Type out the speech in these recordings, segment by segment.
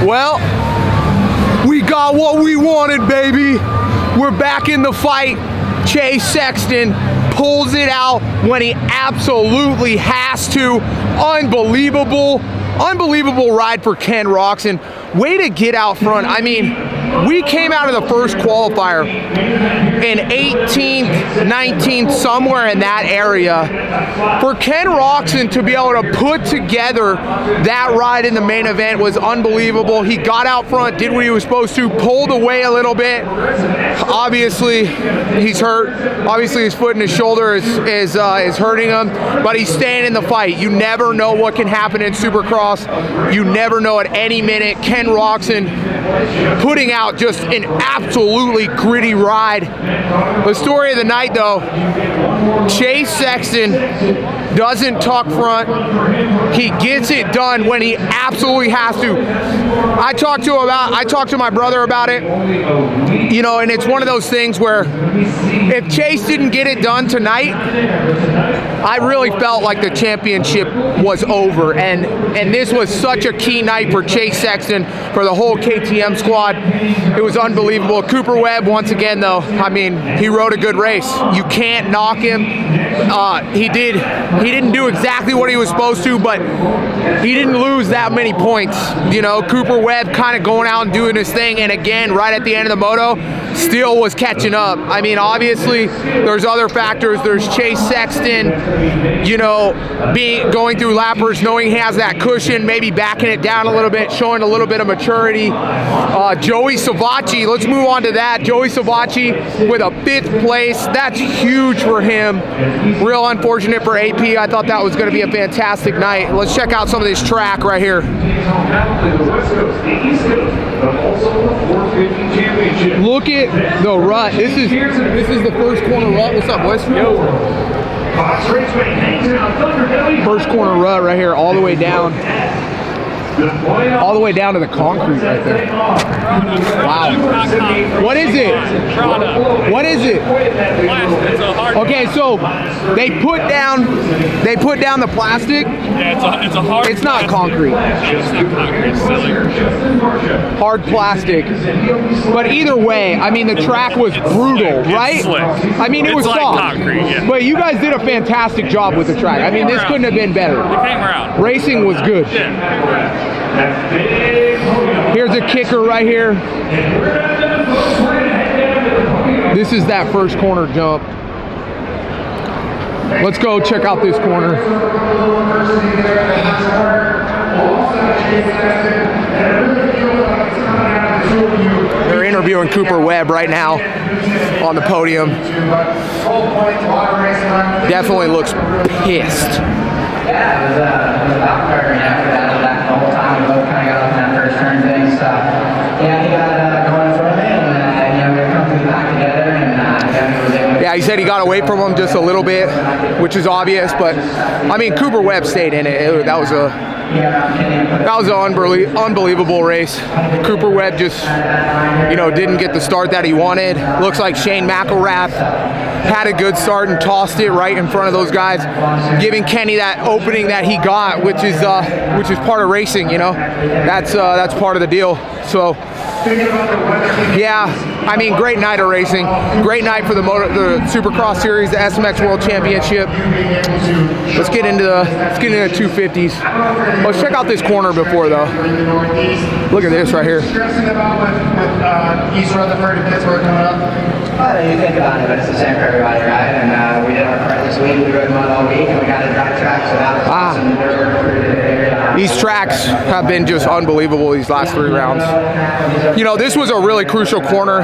Well, we got what we wanted, baby. We're back in the fight. Chase Sexton pulls it out when he absolutely has to. Unbelievable ride for Ken Roczen. Way to get out front. I mean, we came out of the first qualifier in 18th, 19th, somewhere in that area. For Ken Roczen to be able to put together that ride in the main event was unbelievable. He got out front, did what he was supposed to, pulled away a little bit. Obviously, he's hurt. Obviously, his foot and his shoulder is hurting him, but he's staying in the fight. You never know what can happen in Supercross. You never know at any minute. Ken Roczen putting out just an absolutely gritty ride. The story of the night, though, Chase Sexton doesn't tuck front. He gets it done when he absolutely has to. I talked to my brother about it, you know, and it's one of those things where if Chase didn't get it done tonight, I really felt like the championship was over, and this was such a key night for Chase Sexton, for the whole KTM squad. It was unbelievable. Cooper Webb, once again, though, I mean, he rode a good race. You can't knock him. He didn't do exactly what he was supposed to, but he didn't lose that many points. You know, Cooper Webb kind of going out and doing his thing, and again, right at the end of the moto, still was catching up. I mean, obviously, there's other factors. There's Chase Sexton, you know, going through lappers, knowing he has that cushion, maybe backing it down a little bit, showing a little bit of maturity. Joey Savacci, let's move on to that. Joey Savacci with a 5th place. That's huge for him. Real unfortunate for AP. I thought that was going to be a fantastic night. Let's check out some of this track right here. Look at the rut. This is the first corner rut. What's up, boys? Yo. First corner rut right here, all the way down. All the way down to the concrete right there. Wow. What is it? What is it? Okay, so they put down the plastic. Yeah, it's a hard. It's not concrete. It's not concrete. It's silly. Hard plastic. But either way, I mean, the track was brutal, right? It's slick. I mean, it was like soft. concrete, yeah. But you guys did a fantastic job with the track. I mean, this couldn't have been better. It came around. Racing was good. Yeah. Here's a kicker right here. This is that first corner jump. Let's go check out this corner. They're interviewing Cooper Webb right now on the podium. Definitely looks pissed. Yeah, it was about partnering after that. The whole time we both kind of got up in that first turn thing. So yeah, he got going for me, and you know, we were coming back together, and yeah, he said he got away from him just a little bit, which is obvious. But I mean, Cooper Webb stayed in it. That was an unbelievable race. Cooper Webb just, you know, didn't get the start that he wanted. Looks like Shane McElrath had a good start and tossed it right in front of those guys, giving Kenny that opening that he got, which is part of racing. You know, that's part of the deal. So yeah, I mean, great night of racing. Great night for the Supercross Series, the SMX World Championship. Let's get into the 250s. Let's check out this corner before, though. Look at this right here. Stressing about with East Rutherford and Pittsburgh coming up. Well, you think about it, but it's the same for everybody, right? And we did our part this week. We rode mud all week, and we got a dry track, so that was awesome. These tracks have been just unbelievable these last 3 rounds. You know, this was a really crucial corner.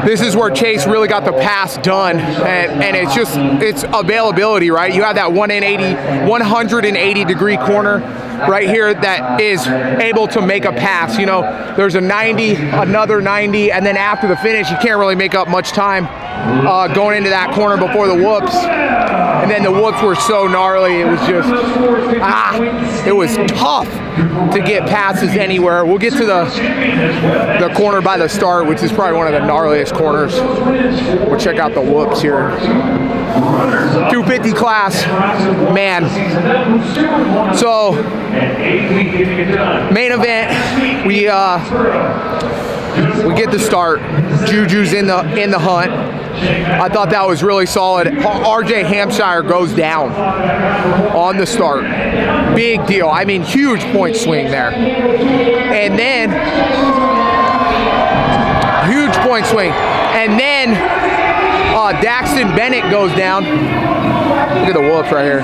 This is where Chase really got the pass done, and it's availability, right? You have that 180 degree corner right here that is able to make a pass. You know, there's a 90, another 90, and then after the finish, you can't really make up much time. going into that corner before the whoops. And then the whoops were so gnarly, it was just, it was tough to get passes anywhere. We'll get to the corner by the start, which is probably one of the gnarliest corners. We'll check out the whoops here. 250 class, man. So, main event, we get the start. Juju's in the hunt. I thought that was really solid. RJ Hampshire goes down on the start. Big deal. I mean, huge point swing there. And then, huge point swing. And then, Daxton Bennett goes down. Look at the whoops right here.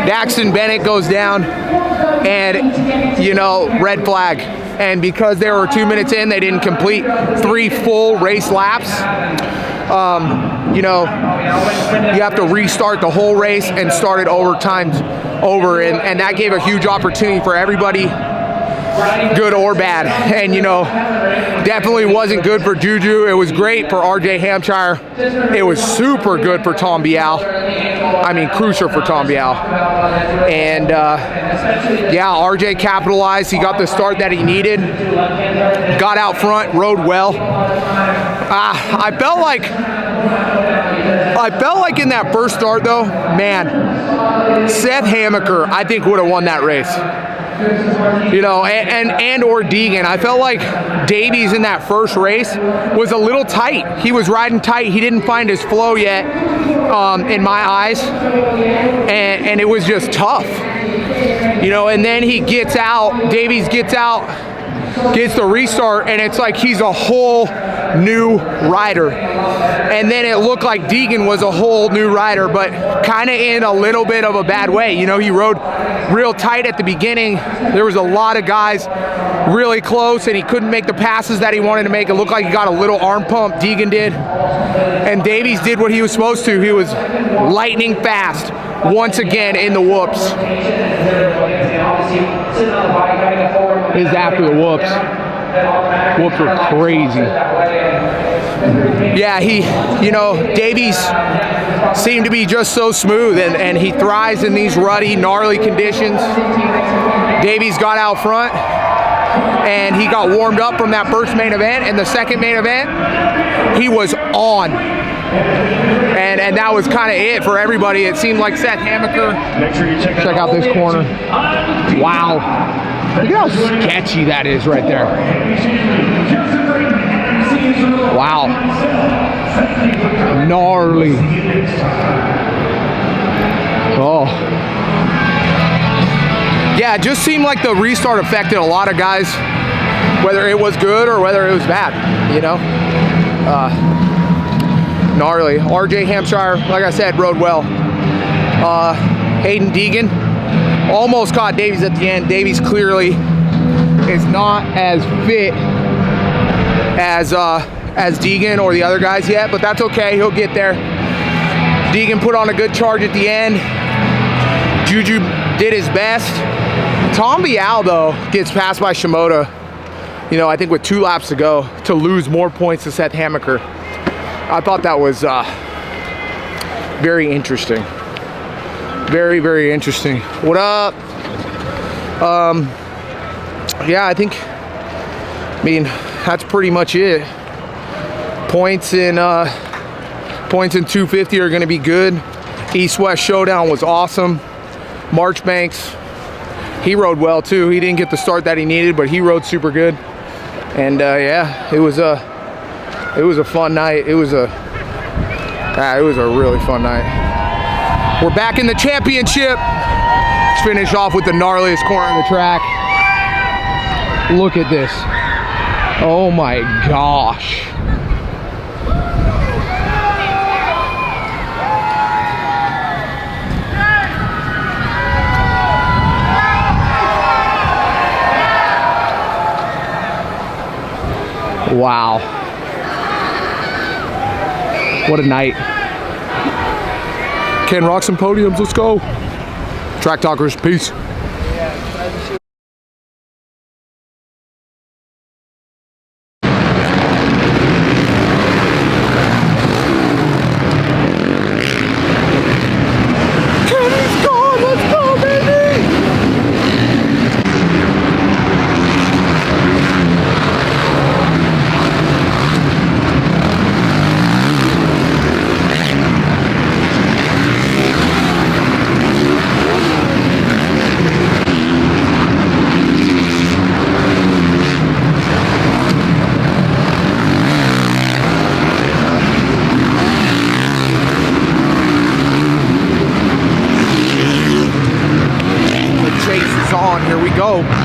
Daxton Bennett goes down, and, you know, red flag. And because they were 2 minutes in, they didn't complete 3 full race laps. You know, you have to restart the whole race and start it over, and that gave a huge opportunity for everybody, good or bad. And, you know, definitely wasn't good for Juju. It was great for RJ Hampshire. It was super good for Tom Bial. I mean, crucial for Tom Bial. And yeah, RJ capitalized. He got the start that he needed. Got out front, rode well. I felt like in that first start though, man, Seth Hammaker, I think would have won that race. You know, and or Deegan. I felt like Davies in that first race was a little tight. He was riding tight. He didn't find his flow yet, in my eyes, and it was just tough. You know, and then he gets out. Davies gets out, gets the restart, and it's like he's a whole new rider. And then it looked like Deegan was a whole new rider, but kind of in a little bit of a bad way. You know, he rode real tight at the beginning. There was a lot of guys really close, and he couldn't make the passes that he wanted to make. It looked like he got a little arm pump, Deegan did. And Davies did what he was supposed to. He was lightning fast once again in the whoops. Is after the whoops. Whoops were crazy. Yeah, you know, Davies seemed to be just so smooth, and he thrives in these ruddy, gnarly conditions. Davies got out front, and he got warmed up from that first main event, and the second main event, he was on. And that was kind of it for everybody. It seemed like Seth Hammaker. Check out this corner. Wow. Look at how sketchy that is right there. Wow. Gnarly. Oh. Yeah, it just seemed like the restart affected a lot of guys, whether it was good or whether it was bad, you know? Gnarly. RJ Hampshire, like I said, rode well. Hayden Deegan almost caught Davies at the end. Davies clearly is not as fit as Deegan or the other guys yet, but that's okay. He'll get there. Deegan put on a good charge at the end. Juju did his best. Tom Bial, though, gets passed by Shimoda, you know, I think with 2 laps to go, to lose more points to Seth Hammaker. I thought that was very interesting. Very, very interesting. What up? Yeah, I mean, that's pretty much it. Points in 250 are going to be good. East-West Showdown was awesome. Marchbanks, he rode well too. He didn't get the start that he needed, but he rode super good. And yeah, it was a fun night. It was a really fun night. We're back in the championship. Let's finish off with the gnarliest corner of the track. Look at this. Oh my gosh. Wow. What a night. Ken rock some podiums, let's go. Track Talkers, peace. go.